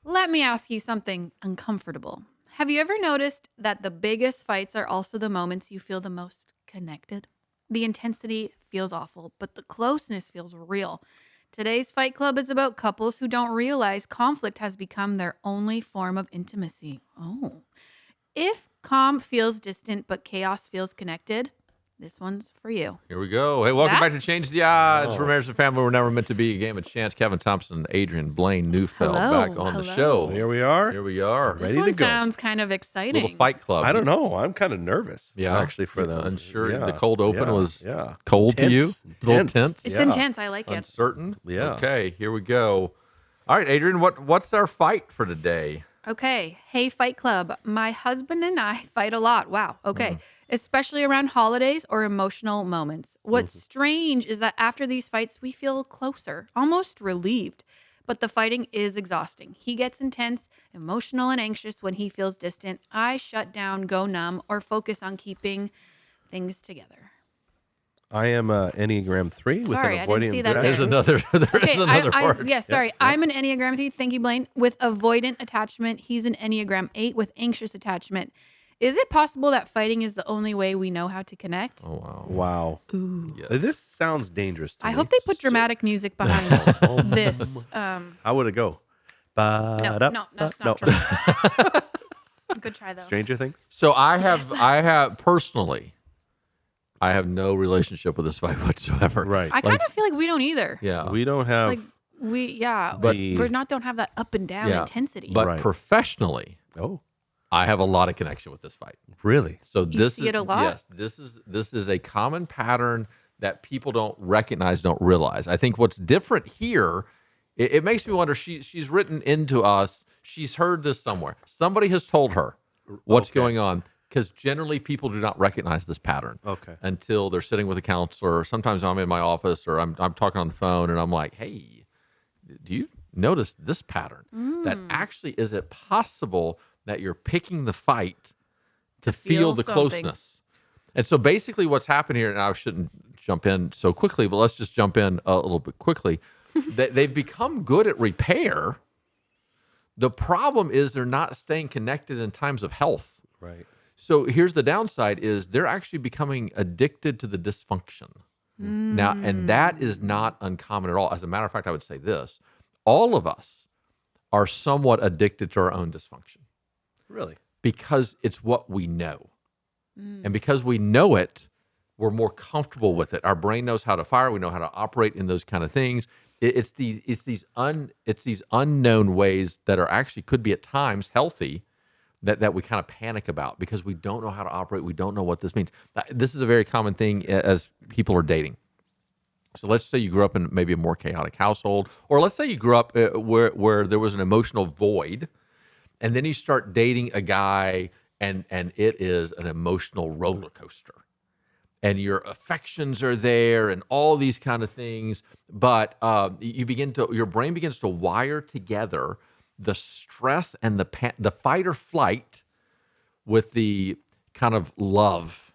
Let me ask you something uncomfortable. Have you ever noticed that the biggest fights are also the moments you feel the most connected? The intensity feels awful, but the closeness feels real. Today's Fight Club is about couples who don't realize conflict has become their only form of intimacy. Oh. If calm feels distant but chaos feels connected, this one's for you. Here we go. Hey, welcome back to Change the Odds. Oh. For Marriage and Family, we're never meant to be a game of chance. Kevin Thompson, Adrienne, Blaine Neufeld back on the show. Here we are. Here we are. This Ready one to go. sounds kind of exciting. Little fight club. I don't know. I'm kind of nervous. Yeah. Actually, for the. Unsure. The cold open was yeah. cold to you? Tense. A little tense? It's Yeah. intense. I like it. Uncertain? Yeah. Okay, here we go. All right, Adrienne, what's our fight for today? Okay. Hey, Fight Club. My husband and I fight a lot. Wow. Okay. Especially around holidays or emotional moments. What's strange is that after these fights, we feel closer, almost relieved. But the fighting is exhausting. He gets intense, emotional, and anxious when he feels distant. I shut down, go numb, or focus on keeping things together. I am Enneagram 3 with Sorry, an I didn't avoidant. see that There's there. another. There's another word. Yes, sorry. yeah. I'm an Enneagram 3. Thank you, Blaine. With avoidant attachment. He's an Enneagram 8 with anxious attachment. Is it possible that fighting is the only way we know how to connect? Oh, wow. Wow. Ooh. Yes. This sounds dangerous to I me. hope they put dramatic music behind this. How would it go? No, that's not true. Good try, though. Stranger Things? So I have personally, I have no relationship with this fight whatsoever. Right. I kind of feel like we don't either. Yeah. We don't It's have. like But- don't have that up and down intensity. But Right. professionally, Oh, I have a lot of connection with this fight. really? So You this see is it a lot? yes, this is a common pattern that people don't recognize, don't realize. I think what's different here, it makes me wonder. She's written into us. She's heard this somewhere. Somebody has told her what's Okay. going on, because generally people do not recognize this pattern Okay. until they're sitting with a counselor. Or sometimes I'm in my office or I'm talking on the phone and I'm like, hey, do you notice this pattern? That actually, is it possible that you're picking the fight to feel the something. closeness? And so basically what's happened here, and I shouldn't jump in so quickly, but let's just jump in a little bit quickly. They've become good at repair. The problem is they're not staying connected in times of health. Right. So here's the downside is they're actually becoming addicted to the dysfunction. Now, and that is not uncommon at all. As a matter of fact, I would say this. All of us are somewhat addicted to our own dysfunction Really? because it's what we know. And because we know it, we're more comfortable with it. Our brain knows how to fire. We know how to operate in those kind of things. It's these unknown ways that are actually could be at times healthy that we kind of panic about because we don't know how to operate. We don't know what this means. This is a very common thing as people are dating. So let's say you grew up in maybe a more chaotic household, or let's say you grew up where there was an emotional void, and then you start dating a guy and it is an emotional roller coaster. And your affections are there and all these kind of things, but your brain begins to wire together the stress and the fight or flight with the kind of love,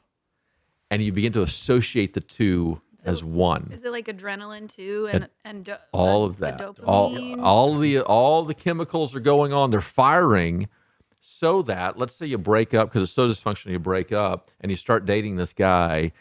and you begin to associate the two as one. Is it like adrenaline too, and All of that, dopamine? all the chemicals are going on. They're firing, so that let's say you break up because it's so dysfunctional. You break up and you start dating this guy,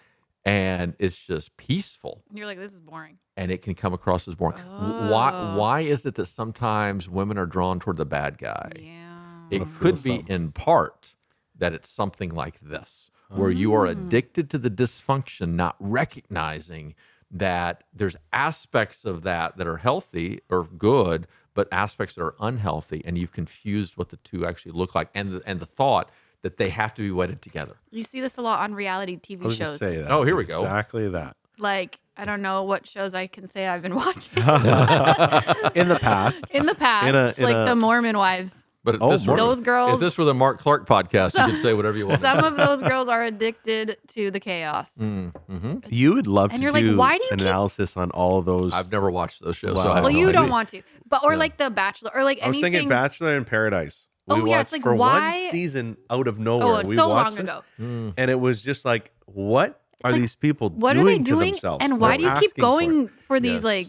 and it's just peaceful. You're like, this is boring. And it can come across as boring. Oh. Why is it that sometimes women are drawn toward the bad guy? Yeah. It Wanna could feel be something. in part that it's something like this, where you are addicted to the dysfunction, not recognizing that there's aspects of that are healthy or good, but aspects that are unhealthy, and you've confused what the two actually look like, and the thought that they have to be wedded together. You see this a lot on reality I TV was going to shows. say that. Oh, here we go. Exactly that. Like, I don't know what shows I can say I've been watching In the past. in the past, in like a- the Mormon wives. But if Oh, this were, Those girls- if this were the Mark Clark podcast, you could say whatever you want. Some of those girls are addicted to the chaos. Mm-hmm. You would love And to you're like, do why do you an keep- analysis on all of those. I've never watched those shows, so Wow. I have Well, no you don't idea. want to, but or like The Bachelor, or like I was anything. thinking Bachelor in Paradise. Oh, We yeah, watched it's like, for why- one season out of nowhere. it's we so watched long this, ago. and it was just like, what are like, these people What doing are they to doing? themselves? And why They're do you keep asking for going it. for these Yes. like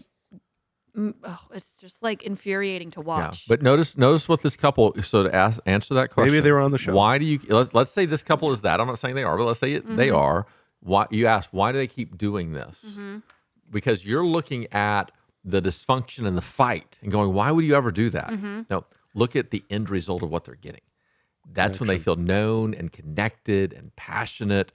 It's just like infuriating to Yeah. watch. But notice what this couple. So to answer that question, Maybe they were on the show. Why do you? Let's say this couple is that. I'm not saying they are, but let's say they are. Why you ask? Why do they keep doing this? Because you're looking at the dysfunction and the fight and going, why would you ever do that? No, look at the end result of what they're getting. That's when they feel known and connected and passionate.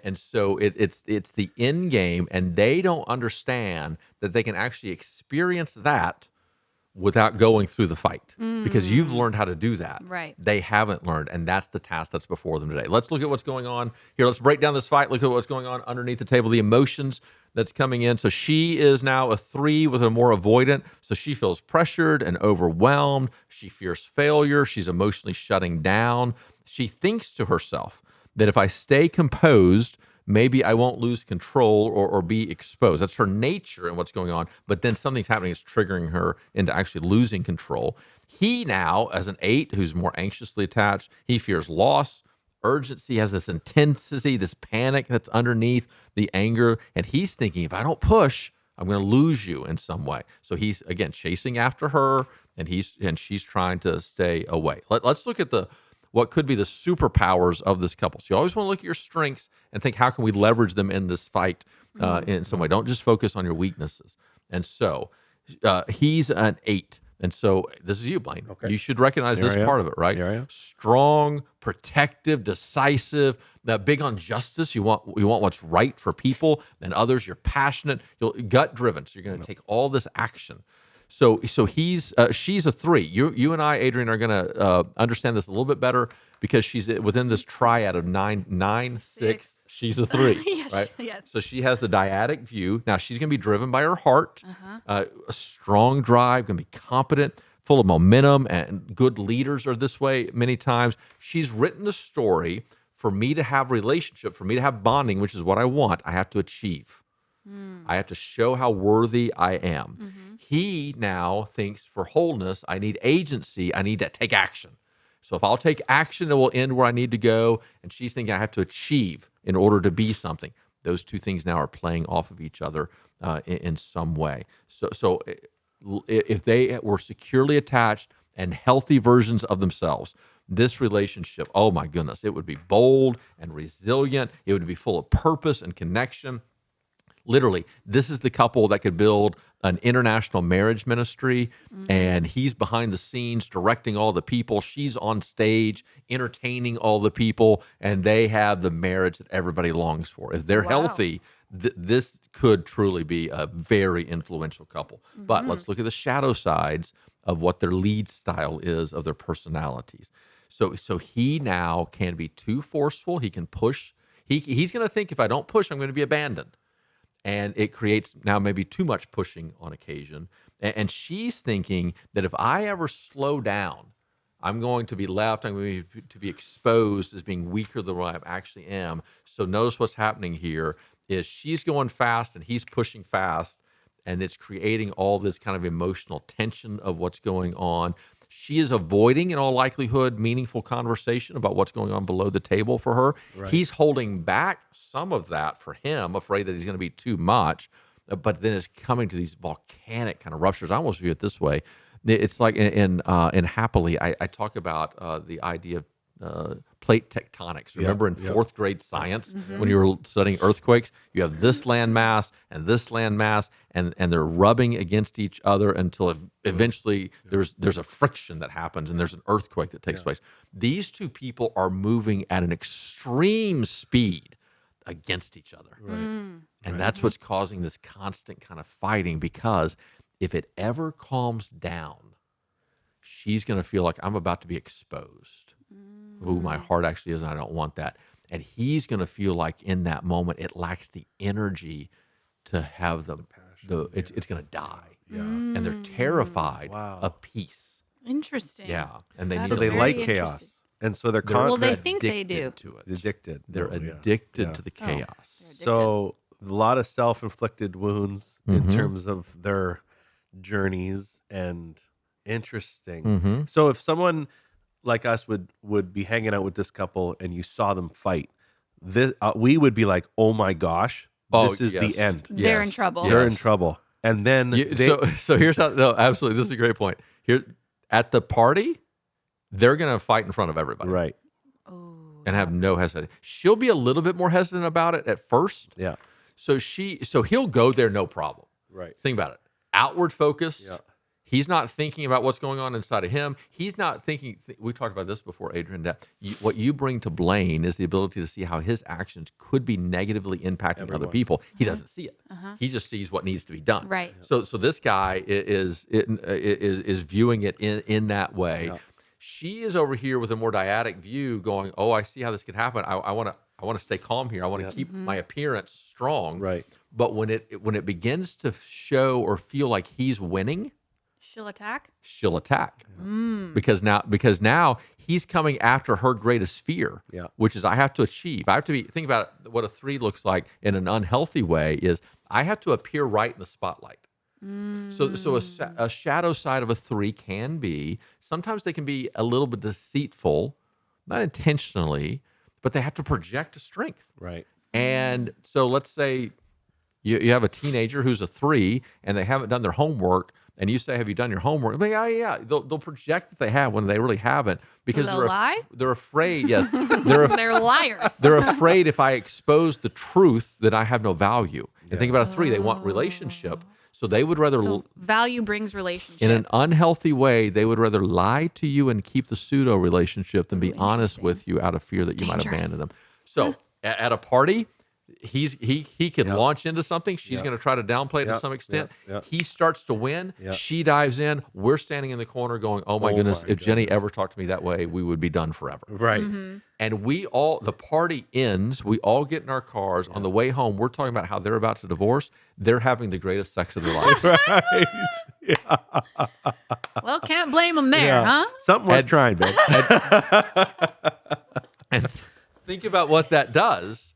And so it's the end game, and they don't understand that they can actually experience that without going through the fight because you've learned how to do that. Right. They haven't learned, and that's the task that's before them today. Let's look at what's going on here. Let's break down this fight. Look at what's going on underneath the table, the emotions that's coming in. So she is now a 3 with a more avoidant. So she feels pressured and overwhelmed. She fears failure. She's emotionally shutting down. She thinks to herself that if I stay composed, maybe I won't lose control or be exposed. That's her nature and what's going on. But then something's happening that's triggering her into actually losing control. He now, as an 8 who's more anxiously attached, he fears loss, urgency, has this intensity, this panic that's underneath the anger. And he's thinking, if I don't push, I'm going to lose you in some way. So he's, again, chasing after her, and she's trying to stay away. Let's look at what could be the superpowers of this couple. So you always want to look at your strengths and think, how can we leverage them in this fight in some way? Don't just focus on your weaknesses. And so he's an 8. And so this is you, Blaine. Okay. You should recognize Here this I am. part of it, right? Here I am. Strong, protective, decisive, big on justice. You want what's right for people and others. You're passionate. You're gut driven. So you're going to take all this action. So she's a 3. You and I, Adrienne, are going to understand this a little bit better because she's within this triad of 9, 6. She's a 3, Yes, right? yes. So she has the dyadic view. Now she's going to be driven by her heart, a strong drive, going to be competent, full of momentum, and good leaders are this way many times. She's written the story for me to have relationship, for me to have bonding, which is what I want. I have to achieve. I have to show how worthy I am. He now thinks for wholeness, I need agency. I need to take action. So if I'll take action, it will end where I need to go. And she's thinking I have to achieve in order to be something. Those two things now are playing off of each other in some way. So if they were securely attached and healthy versions of themselves, this relationship, oh my goodness, it would be bold and resilient. It would be full of purpose and connection. Literally, this is the couple that could build an international marriage ministry, and he's behind the scenes directing all the people. She's on stage entertaining all the people, and they have the marriage that everybody longs for. If they're healthy, this could truly be a very influential couple. But let's look at the shadow sides of what their lead style is of their personalities. So he now can be too forceful. He can push. He's going to think, if I don't push, I'm going to be abandoned. And it creates now maybe too much pushing on occasion. And she's thinking that if I ever slow down, I'm going to be left, I'm going to be exposed as being weaker than what I actually am. So notice what's happening here is she's going fast and he's pushing fast, and it's creating all this kind of emotional tension of what's going on. She is avoiding, in all likelihood, meaningful conversation about what's going on below the table for her. Right. He's holding back some of that for him, afraid that he's going to be too much. But then it's coming to these volcanic kind of ruptures. I almost view it this way. It's like in Happily, I talk about the idea of plate tectonics. Remember in fourth grade science when you were studying earthquakes, you have this land mass and this land mass, and they're rubbing against each other until eventually there's a friction that happens and there's an earthquake that takes place. These two people are moving at an extreme speed against each other. And that's what's causing this constant kind of fighting, because if it ever calms down, she's going to feel like I'm about to be exposed. Who my heart actually is, and I don't want that. And he's going to feel like in that moment it lacks the energy to have it's going to die. And they're terrified of peace. Interesting. Yeah, and That So is they very like interesting. chaos, and so they're Well, they confident. think they do. To it. Addicted. They're Oh, yeah. addicted Yeah. to the chaos. They're addicted. So a lot of self-inflicted wounds in terms of their journeys, and interesting. So if someone like us would be hanging out with this couple and you saw them fight, this we would be like, oh my gosh, this is the end. They're in trouble. They're in trouble. And then so here's how. No, absolutely, this is a great point. Here at the party, they're gonna fight in front of everybody, right. Oh, and have no hesitation. She'll be a little bit more hesitant about it at first. Yeah. So he'll go there no problem. Right. Think about it. Outward focused. Yeah. He's not thinking about what's going on inside of him. He's not thinking. We talked about this before, Adrienne. That what you bring to Blaine is the ability to see how his actions could be negatively impacting other people. He doesn't see it. He just sees what needs to be done. Right. So this guy is viewing it in that way. Yeah. She is over here with a more dyadic view, going, "Oh, I see how this could happen. I want to stay calm here. I want to keep my appearance strong." Right. But when it begins to show or feel like he's winning, she'll attack. she'll attack because now he's coming after her greatest fear, Yeah. which is I have to achieve. I have to think about it, what a 3 looks like in an unhealthy way is I have to appear right in the spotlight. So a shadow side of a 3 can be sometimes they can be a little bit deceitful, not intentionally, but they have to project a strength. Right. And so let's say you have a teenager who's a 3 and they haven't done their homework, and you say, "Have you done your homework?" But yeah. They'll project that they have when they really haven't because They'll lie? they're afraid. Yes, They're liars. they're afraid if I expose the truth that I have no value. And think about a 3; they want relationship, so they would rather. So value brings relationship. In an unhealthy way, they would rather lie to you and keep the pseudo relationship than be honest with you out of fear that you might dangerous. abandon them. So at a party, he can launch into something. She's going to try to downplay it to some extent. He starts to win. She dives in. We're standing in the corner going, "Oh my goodness, if Jenny ever talked to me that way, we would be done forever." Right. And the party ends. We all get in our cars. On the way home, we're talking about how they're about to divorce. They're having the greatest sex of their life. Right. Well, can't blame them there, huh? Something worth trying, babe. And think about what that does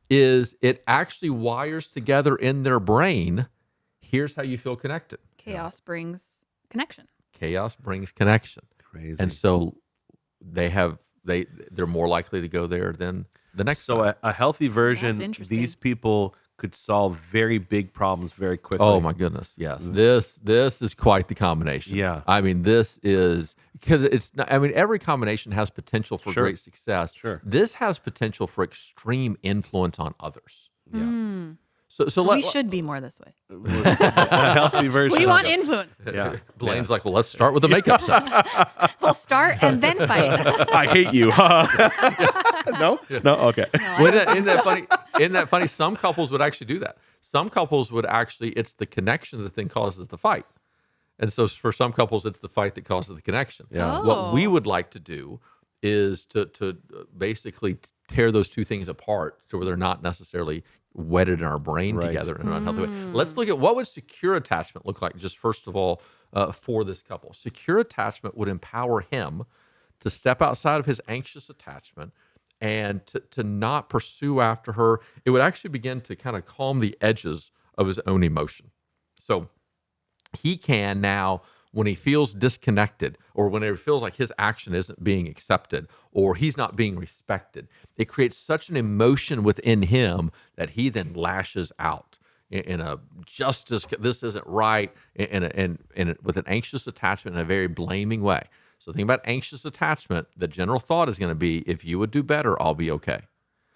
is it actually wires together in their brain. Here's how you feel connected. Chaos brings connection. Chaos brings connection. Crazy. And so they're more likely to go there than the next So time. a healthy That's version, interesting. these people could solve very big problems very quickly. Oh my goodness, yes. This is quite the combination. Yeah. I mean, this is because it's not, I mean, every combination has potential for Sure. great success. Sure. This has potential for extreme influence on others. Yeah. So We should be more this way. A healthy version. We of want it. influence. Yeah. Blaine's like, well, let's start with the makeup sex. We'll start and then fight. I hate you. No? No? Okay. Isn't that funny? Some couples would actually do that. Some couples would actually, it's the connection that then causes the fight. And so for some couples, it's the fight that causes the connection. Yeah. Oh. What we would like to do is to basically tear those two things apart so where they're not necessarily wedded in our brain Right. together in an unhealthy way. Let's look at what would secure attachment look like just first of all for this couple. Secure attachment would empower him to step outside of his anxious attachment and to not pursue after her. It would actually begin to kind of calm the edges of his own emotion. So he can now, when he feels disconnected or when it feels like his action isn't being accepted or he's not being respected, it creates such an emotion within him that he then lashes out in a justice, this isn't right, with an anxious attachment in a very blaming way. So think about anxious attachment. The general thought is going to be, if you would do better, I'll be okay.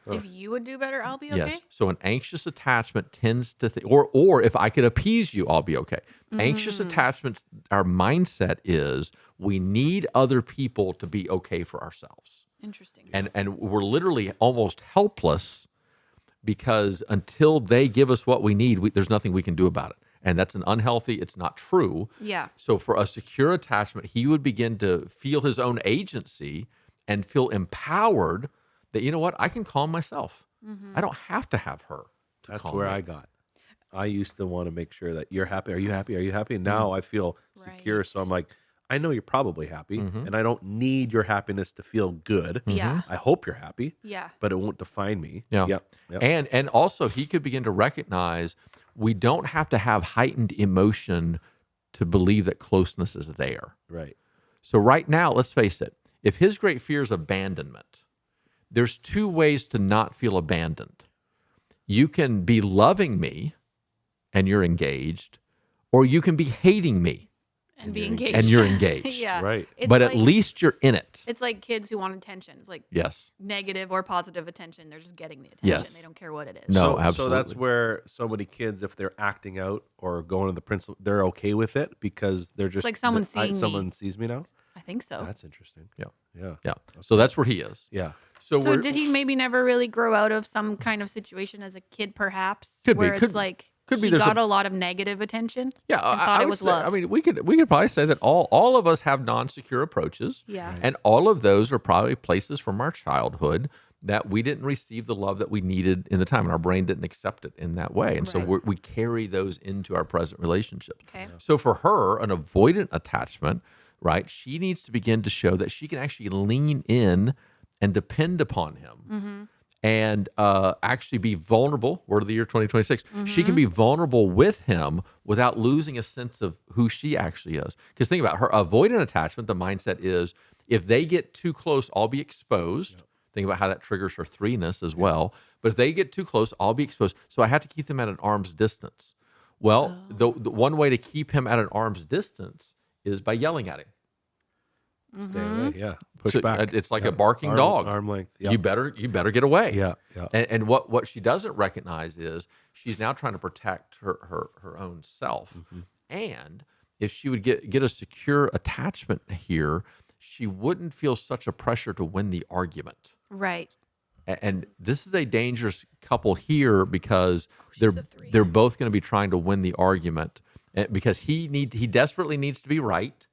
If you would do better, I'll be okay. Yes. So an anxious attachment tends to think, or if I could appease you, I'll be okay. Anxious attachments, our mindset is we need other people to be okay for ourselves. Interesting. And we're literally almost helpless because until they give us what we need, there's nothing we can do about it. And that's an unhealthy, it's not true. Yeah. So for a secure attachment, he would begin to feel his own agency and feel empowered that, you know what, I can calm myself. I don't have to have her to That's calm where me. I got. I used to want to make sure that you're happy. Are you happy? Are you happy? And now I feel secure. So I'm like, I know you're probably happy, and I don't need your happiness to feel good. Yeah. I hope you're happy, Yeah. but it won't define me. Yeah. Yep. And also he could begin to recognize we don't have to have heightened emotion to believe that closeness is there. Right. So right now, let's face it, if his great fear is abandonment, there's two ways to not feel abandoned. You can be loving me and you're engaged, or you can be hating me and be engaged. and you're engaged. Yeah. Right. It's But like, at least you're in it. it's like kids who want attention. It's like Yes. negative or positive attention. They're just getting the attention. Yes. They don't care what it is. No, So absolutely. that's where so many kids, if they're acting out or going to the principal, they're okay with it because they're just like someone seeing me. someone sees me now. I think so. That's interesting. Yeah. Yeah. Yeah. So that's where he is. Yeah. So, So we're, did he maybe never really grow out of some kind of situation as a kid, perhaps? Could be, where could- it's like could be he there's got a- a lot of negative attention. Yeah, and thought it would was say- love. I mean, we could probably say that all of us have non-secure approaches, Yeah. Right. and all of those are probably places from our childhood that we didn't receive the love that we needed in the time, and our brain didn't accept it in that way, and so Right. we carry those into our present relationships. Okay. So for her, an avoidant attachment, right? She needs to begin to show that she can actually lean in and depend upon him. Mm-hmm. And actually be vulnerable. Word of the year 2026. She Mm-hmm. can be vulnerable with him without losing a sense of who she actually is. Because think about her avoidant attachment. The mindset is if they get too close, I'll be exposed. Think about how that triggers her threeness as well. But if they get too close, I'll be exposed. So I have to keep them at an arm's distance. Well, the one way to keep him at an arm's distance is by yelling at him. Stay away. Yeah. Push So, back. it's like Yeah. a barking dog. Arm length. Yeah. You better get away. Yeah. Yeah. And what she doesn't recognize is she's now trying to protect her own self. Mm-hmm. And if she would get a secure attachment here, she wouldn't feel such a pressure to win the argument. Right. And this is a dangerous couple here because she's a three. they're both going to be trying to win the argument because he desperately needs to be right.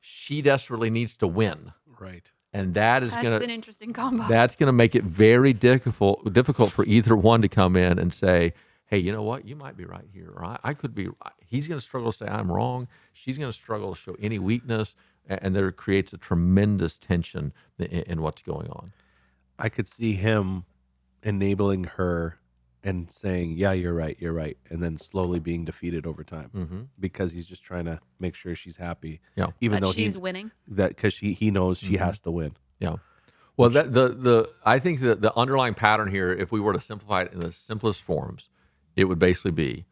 She desperately needs to win. Right. And that is That's going an to interesting combo. that's going to make it very difficult for either one to come in and say, hey, you know what? You might be right here. Or I could be. He's going to struggle to say I'm wrong. She's going to struggle to show any weakness. And there creates a tremendous tension in what's going on. I could see him enabling her and saying, yeah, you're right. And then slowly being defeated over time Mm-hmm. because he's just trying to make sure she's happy. Yeah. Even that though she's winning. because he knows she has to win. Yeah. Well, I think that the underlying pattern here, if we were to simplify it in the simplest forms, it would basically be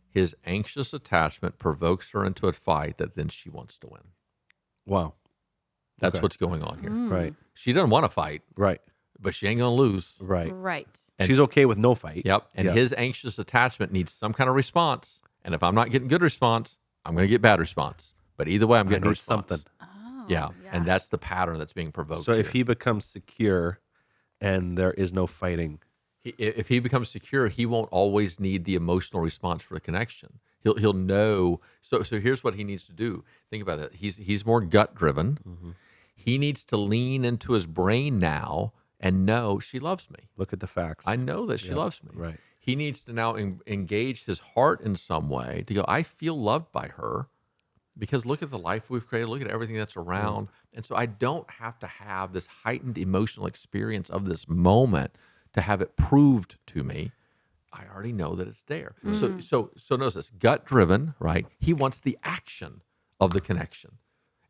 his anxious attachment provokes her into a fight that then she wants to win. Wow. That's Okay. what's going on here. Right. She doesn't want to fight, Right. but she ain't going to lose. Right. Right. And She's okay with no fight. Yep. And Yeah. his anxious attachment needs some kind of response. And if I'm not getting good response, I'm going to get bad response. But either way, I'm getting a need response. something. Oh. Yeah. And yes. that's the pattern that's being provoked. So if here. he becomes secure and there is no fighting, If he becomes secure, he won't always need the emotional response for the connection. He'll know. So here's what he needs to do. Think about that. He's more gut driven. Mm-hmm. He needs to lean into his brain now and know she loves me. look at the facts. I know that she Yeah, loves me. right. He needs to now engage his heart in some way to go, I feel loved by her because look at the life we've created. Look at everything that's around. And so I don't have to have this heightened emotional experience of this moment to have it proved to me. I already know that it's there. So notice this, gut driven, right? He wants the action of the connection.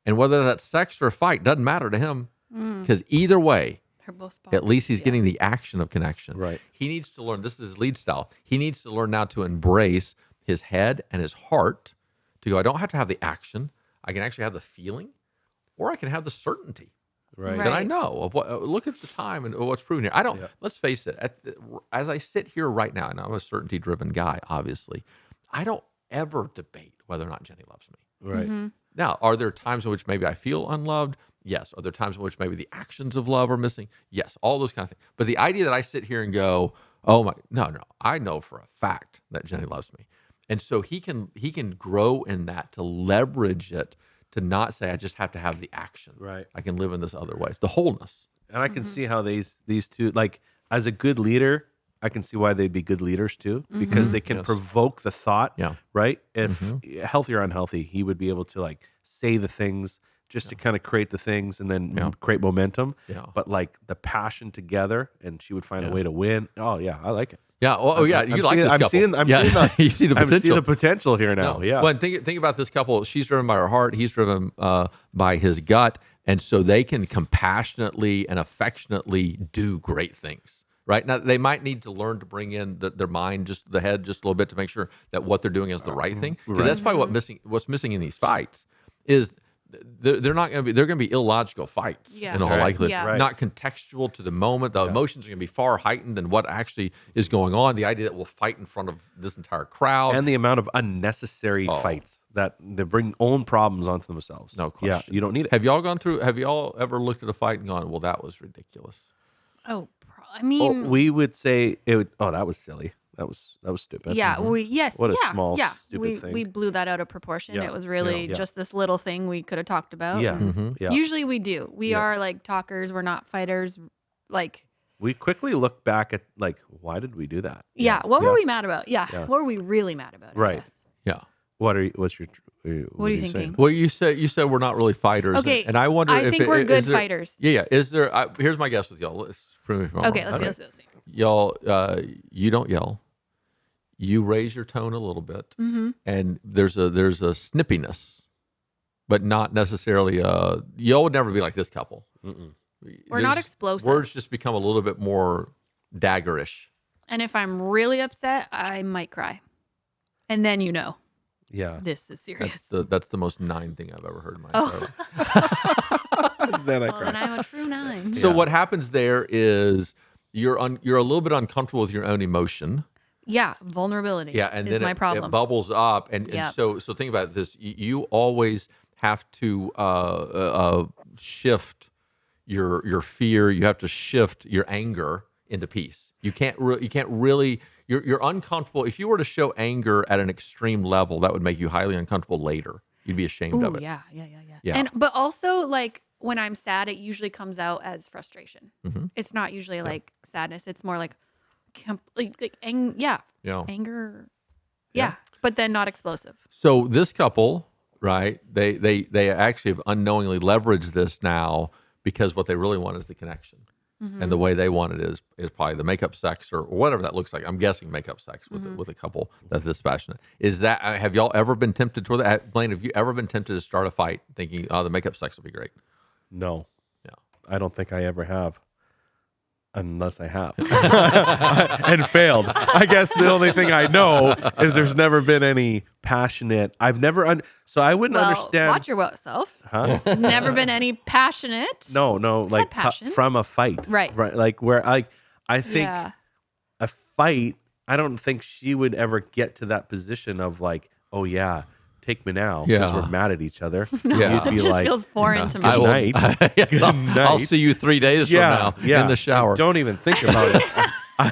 And whether that's sex or a fight doesn't matter to him because either way, They're both at positive. least he's Yeah. getting the action of connection. Right. He needs to learn, this is his lead style. He needs to learn now to embrace his head and his heart to go, I don't have to have the action. I can actually have the feeling or I can have the certainty Right. Right. that I know of what, look at the time and what's proven here. I don't, Yeah. let's face it, as I sit here right now, and I'm a certainty driven guy, obviously, I don't ever debate whether or not Jenny loves me. Right. Mm-hmm. Now, are there times in which maybe I feel unloved? Yes. Are there times in which maybe the actions of love are missing? Yes. All those kind of things. But the idea that I sit here and go, oh my, no, I know for a fact that Jenny loves me. And so he can grow in that to leverage it to not say, I just have to have the action. Right. I can live in this other ways. The wholeness. And I can see how these two, like as a good leader, I can see why they'd be good leaders too, because they can Yes. provoke the thought. Yeah. Right. If healthy or unhealthy, he would be able to like say the things just to kind of create the things and then Yeah. create momentum. Yeah. But like the passion together, and she would find Yeah. a way to win. Oh yeah, I like it. Yeah. Oh, yeah. You I'm like seeing- this I'm couple. seeing- I'm Yeah. seeing the- You see the I potential. see the potential here now. No. Yeah. Well, and think about this couple. She's driven by her heart. He's driven by his gut. And so they can compassionately and affectionately do great things. right? Now, they might need to learn to bring in their mind, just the head, just a little bit to make sure that what they're doing is the right thing. Because that's probably what's missing in these fights is they're not going to be, they're going to be illogical fights in all likelihood, not contextual to the moment. The emotions are going to be far heightened than what actually is going on. The idea that we'll fight in front of this entire crowd. And the amount of unnecessary fights that they bring own problems onto themselves. No question. Yeah, you don't need it. Have y'all ever looked at a fight and gone, well, that was ridiculous? Oh, I mean, we would say it would, that was silly. That was stupid. Yeah, What a small, stupid thing. We blew that out of proportion. It was really just this little thing we could have talked about. Yeah. Usually we do. We are like talkers. We're not fighters. Like, we quickly look back at like, why did we do that? What were we mad about? What were we really mad about? Right. I guess. Yeah. What are you thinking? saying? Well, you said we're not really fighters. Okay. And I wonder I if think we're good fighters. Yeah. Is there, here's my guess with y'all. Let's prove me if I'm Okay, wrong. let's see. Y'all, you don't yell. You raise your tone a little bit, and there's a snippiness, but not necessarily. Y'all would never be like this couple. We're not explosive. Words just become a little bit more daggerish. And if I'm really upset, I might cry, and then this is serious. That's the most 9 thing I've ever heard in my entire life. Then I well, then I'm a true 9. So what happens there is you're a little bit uncomfortable with your own emotion. Yeah, vulnerability. Yeah, and is then my it problem. bubbles up, and so think about this: you always have to shift your fear. You have to shift your anger into peace. You can't really. You're uncomfortable. If you were to show anger at an extreme level, that would make you highly uncomfortable later. You'd be ashamed of it. Yeah. But also, like when I'm sad, it usually comes out as frustration. It's not usually like sadness. It's more like anger. Yeah, but then not explosive. So this couple, right? They actually have unknowingly leveraged this now because what they really want is the connection, and the way they want it is probably the makeup sex or whatever that looks like. I'm guessing makeup sex with a couple that's this passionate. Is that have y'all ever been tempted toward that? Blaine, have you ever been tempted to start a fight thinking, oh, the makeup sex will be great? No. Yeah. I don't think I ever have. Unless I have. And failed. I guess the only thing I know is there's never been any passionate. I've never, so I wouldn't understand. Watch your self. Huh? Never been any passionate. No, like from a fight. Right. Like where I think a fight, I don't think she would ever get to that position of like, oh yeah, take me now because we're mad at each other. It just like, feels foreign to me. Good night. Yes, I'll see you 3 days from now in the shower. Don't even think about it.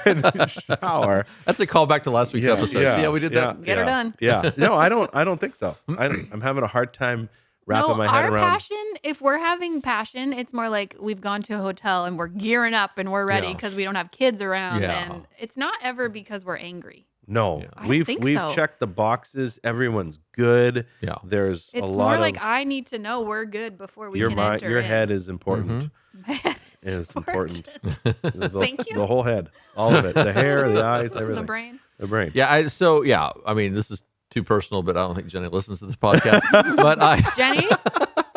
In the shower. That's a callback to last week's episode. See how we did that? Get her done. Yeah. No, I don't think so. I'm having a hard time wrapping my head around. Our passion, if we're having passion, it's more like we've gone to a hotel and we're gearing up and we're ready because we don't have kids around. And it's not ever because we're angry. No, we've checked the boxes. Everyone's good. Yeah, there's it's a lot more of. Like I need to know we're good before we can enter. Your head is important. My head is important. Thank you. The whole head, all of it, the hair, the eyes, everything. The brain. Yeah. I mean, this is too personal, but I don't think Jenny listens to this podcast. But Jenny,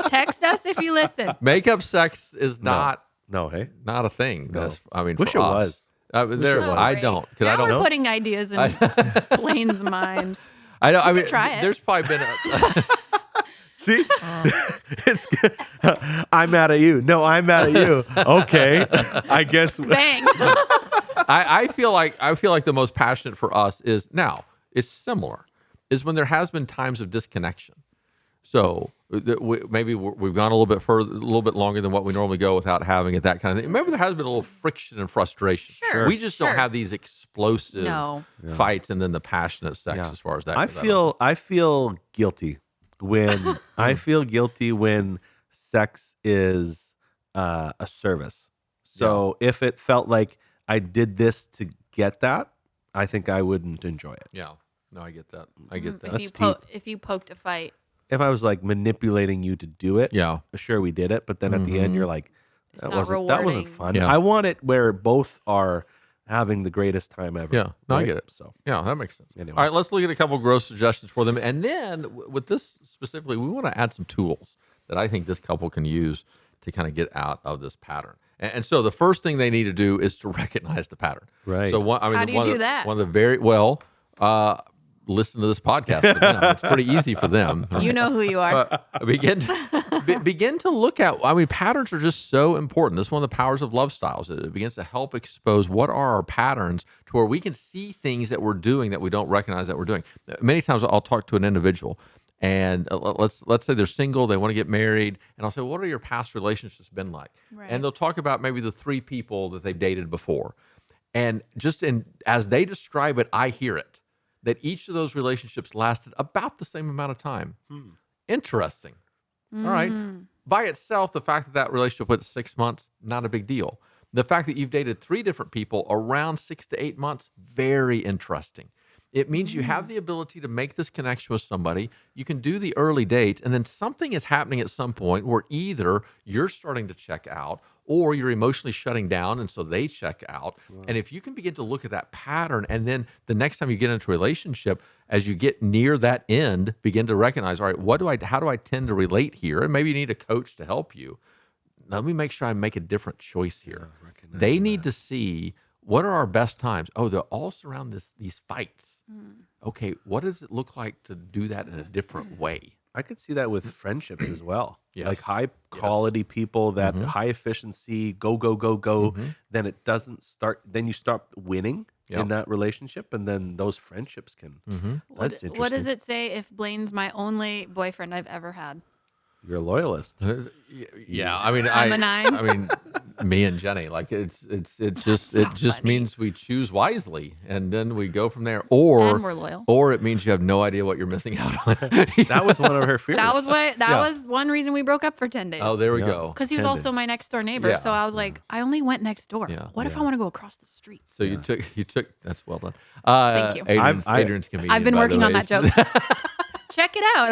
text us if you listen. Makeup sex is not not a thing. No. That's wish for it us. was. I don't. Now I don't we're know. putting ideas in Blaine's mind. I know. I mean, try it. There's probably been a. See, it's good. I'm mad at you. No, I'm mad at you. Okay, I guess. Bang. I feel like the most passionate for us is now. It's similar. Is when there has been times of disconnection. So maybe we've gone a little bit further, a little bit longer than what we normally go without having it, that kind of thing. Maybe there has been a little friction and frustration. Sure. We just don't have these explosive fights and then the passionate sex as far as that goes. I feel guilty when when sex is a service. So if it felt like I did this to get that, I think I wouldn't enjoy it. Yeah. No, I get that. I get that. If you poked a fight. If I was like manipulating you to do it, sure we did it, but then at the end you're like, that wasn't fun. Yeah. I want it where both are having the greatest time ever. Yeah, no, right? I get it. So yeah, that makes sense. Anyway. All right, let's look at a couple of gross suggestions for them, and then with this specifically, we want to add some tools that I think this couple can use to kind of get out of this pattern. And so the first thing they need to do is to recognize the pattern. Right. So How do you do that? One of the very listen to this podcast for them. It's pretty easy for them. You know who you are. Begin to look at. Patterns are just so important. This is one of the powers of love styles. It begins to help expose what are our patterns to where we can see things that we're doing that we don't recognize that we're doing. Many times I'll talk to an individual, and let's say they're single, they want to get married, and I'll say, "What are your past relationships been like?" Right. And they'll talk about maybe the 3 people that they've dated before, and as they describe it, I hear it. That each of those relationships lasted about the same amount of time. Interesting. All right. By itself, the fact that relationship went 6 months, not a big deal. The fact that you've dated 3 different people around 6 to 8 months, very interesting. It means you have the ability to make this connection with somebody. You can do the early dates, and then something is happening at some point where either you're starting to check out or you're emotionally shutting down, and so they check out. Wow. And if you can begin to look at that pattern, and then the next time you get into a relationship, as you get near that end, begin to recognize, all right, how do I tend to relate here? And maybe you need a coach to help you. Let me make sure I make a different choice here. They need to see, what are our best times? Oh, they're all surround these fights. Okay, what does it look like to do that in a different way? I could see that with friendships as well. Yes. Like high quality people that high efficiency, go, go, go, go. Then it doesn't start, then you start winning in that relationship, and then those friendships can. That's interesting. What does it say if Blaine's my only boyfriend I've ever had? You're a loyalist. Yeah, I'm a 9. I mean, me and Jenny, like it just funny. means we choose wisely, and then we go from there. And Or we're loyal. or it means you have no idea what you're missing out on. That was one of her fears. That was one reason we broke up for 10 days. Oh, there we go. Because he was 10 also days. my next door neighbor. Yeah. So I was like, I only went next door. Yeah. What if I want to go across the street? So you took. That's well done. Thank you. Adrienne's comedian. I've been by working the on way. that joke. Check it out.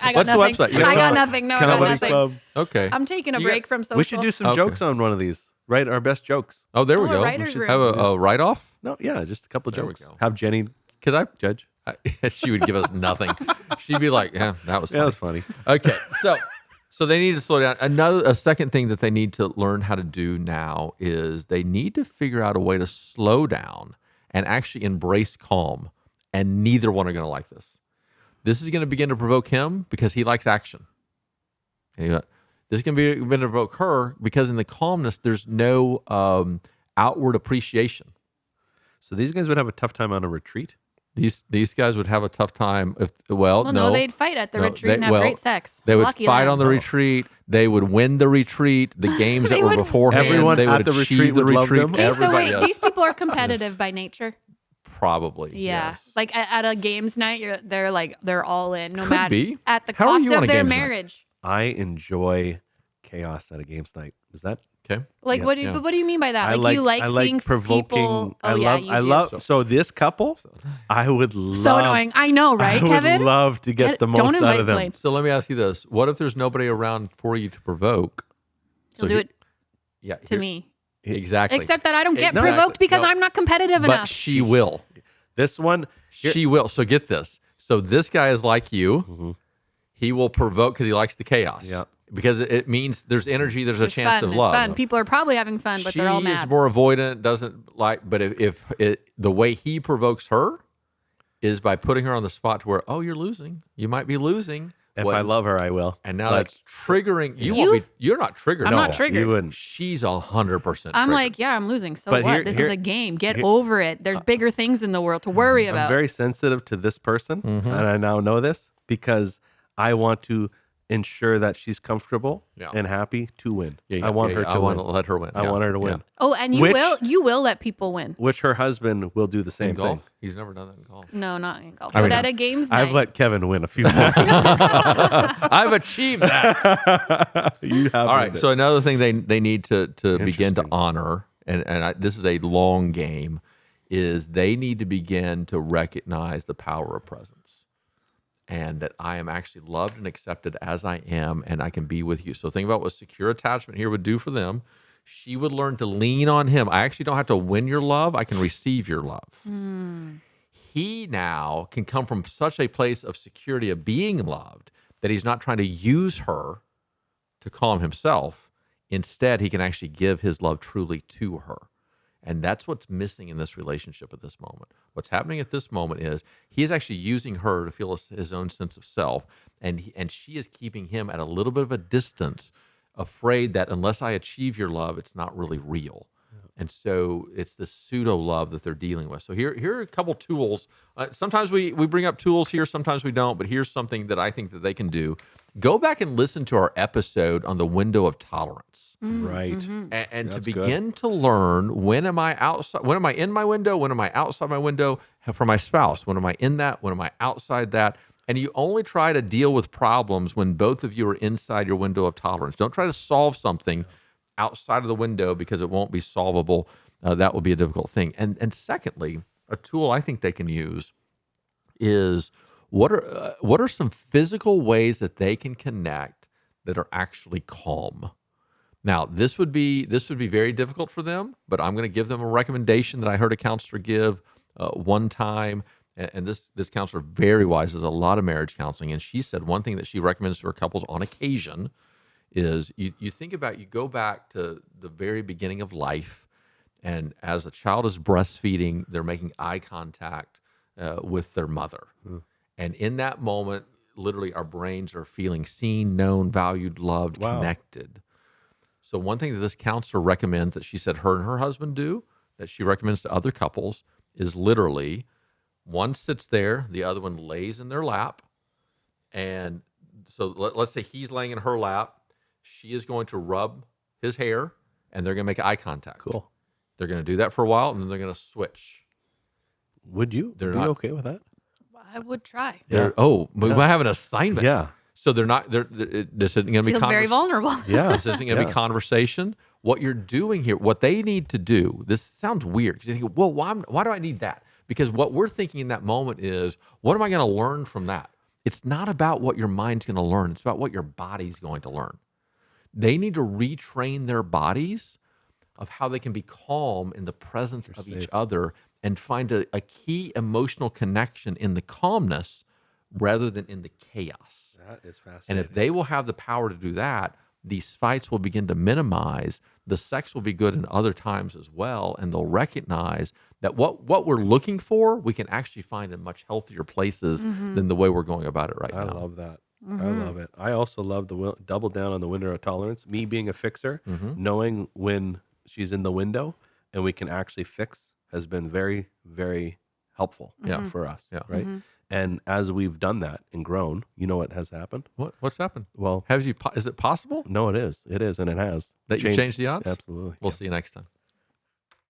I got What's the nothing. website? You I got got nothing. No, I Can got I nothing. Okay. I'm taking a You got- break from social. We should do some Okay. jokes on one of these. Write our best jokes. Oh, there we a go. writer's We should room. have a write-off. No, yeah, just a couple There we jokes. go. Have Jenny Because judge. she would give us nothing. She'd be like, "Yeah, that was Yeah, funny." that was funny. Okay, so they need to slow down. A second thing that they need to learn how to do now is they need to figure out a way to slow down and actually embrace calm. And neither one are going to like this. This is going to begin to provoke him because he likes action. This is going to begin to provoke her because in the calmness, there's no outward appreciation. So these guys would have a tough time on a retreat. These guys would have a tough time if no, they'd fight at the retreat and have great sex. They would Lucky fight them. on the retreat. They would win the retreat. The games that They were would beforehand. Everyone they at would the achieve retreat the would love retreat. them? Okay, so Everybody, wait, these people are competitive by nature. Probably. Yeah, yes. like at a games night, they're all in, no Could matter be. at the How are cost you on of a their games night? marriage. I enjoy chaos at a games night. Is that? Okay. Like Yeah. what? But what do you mean by that? I Like you like I seeing provoking. people. Oh I yeah, love. you I do. love. So this couple, I would love. So annoying. I know, right, I would Kevin? love to get the Don't most out invite of them. Blaine. So let me ask you this: what if there's nobody around for you to provoke? He'll do it Yeah. to me. Exactly. Except that I don't get Exactly. provoked because No. I'm not competitive but enough. she will. This one, She will. So get this. So this guy is like you. He will provoke because he likes the chaos. Yeah. Because it means there's energy, there's a It's chance fun. of love. It's fun. People are probably having fun, but She they're all is mad. more avoidant, doesn't like. But if the way he provokes her is by putting her on the spot to where, oh, you're losing. You might be losing. if What- I love her, I will. and now Like, that's triggering. You? You're not triggered. I'm no. not triggered. You wouldn't. She's 100%. I'm triggered. like, yeah, I'm losing. So But what? here- This here- is a game. Get here- over it. There's bigger things in the world to worry I'm about. very sensitive to this person, and I now know this because I want to ensure that she's comfortable Yeah. and happy to win. Yeah, I want her I to want win. to let her win. I Yeah, want her to yeah. win. Oh, and you Which- will let people win. Which her husband will do the In same golf, thing. he's never done that in golf. No, not in golf. I mean, but at a games night. I've let Kevin win a few times. I've achieved that. You have. All right. So another thing they need to begin to Interesting. honor, this is a long game, is they need to begin to recognize the power of presence, and that I am actually loved and accepted as I am, and I can be with you. So think about what secure attachment here would do for them. She would learn to lean on him. I actually don't have to win your love. I can receive your love. He now can come from such a place of security of being loved that he's not trying to use her to calm himself. Instead, he can actually give his love truly to her. And that's what's missing in this relationship at this moment. What's happening at this moment is he is actually using her to feel his own sense of self, and she is keeping him at a little bit of a distance, afraid that unless I achieve your love, it's not really real. And so it's this pseudo love that they're dealing with. So here are a couple tools. Sometimes we bring up tools here, sometimes we don't, but here's something that I think that they can do. Go back and listen to our episode on the window of tolerance. Right. And to That's begin to learn, when am I outside? When am I in my window? When am I outside my window for my spouse? When am I in that? When am I outside that? And you only try to deal with problems when both of you are inside your window of tolerance. Don't try to solve something outside of the window because it won't be solvable. That will be a difficult thing. And secondly, a tool I think they can use is what are some physical ways that they can connect that are actually calm. Now, this would be very difficult for them, but I'm going to give them a recommendation that I heard a counselor give one time. And this counselor, very wise, does a lot of marriage counseling. And she said one thing that she recommends to her couples on occasion is you think about, you go back to the very beginning of life, and as a child is breastfeeding, they're making eye contact with their mother. And in that moment, literally our brains are feeling seen, known, valued, loved, connected. So one thing that this counselor recommends that she said her and her husband do, that she recommends to other couples, is literally one sits there, the other one lays in their lap. And so let's say he's laying in her lap. She is going to rub his hair, and they're going to make eye contact. Cool. They're going to do that for a while, and then they're going to switch. Would you? They're be not okay with that? I would try. We might have an assignment. Yeah. So this isn't going to be Feels very vulnerable. Yeah. This isn't going to be conversation. What you're doing here, what they need to do, this sounds weird. You think, well, why do I need that? Because what we're thinking in that moment is, what am I going to learn from that? It's not about what your mind's going to learn. It's about what your body's going to learn. They need to retrain their bodies of how they can be calm in the presence of each other and find a key emotional connection in the calmness rather than in the chaos. That is fascinating. And if they will have the power to do that, these fights will begin to minimize. The sex will be good in other times as well, and they'll recognize that what we're looking for, we can actually find in much healthier places than the way we're going about it right now. I love that. I love it. I also love the double down on the window of tolerance. Me being a fixer, knowing when she's in the window and we can actually fix has been very, very helpful for us. Yeah. Right. And as we've done that and grown, you know what has happened? What's happened? Well, Is it possible no, it is. It is, and it has. that you changed the odds? Absolutely. We'll see you next time.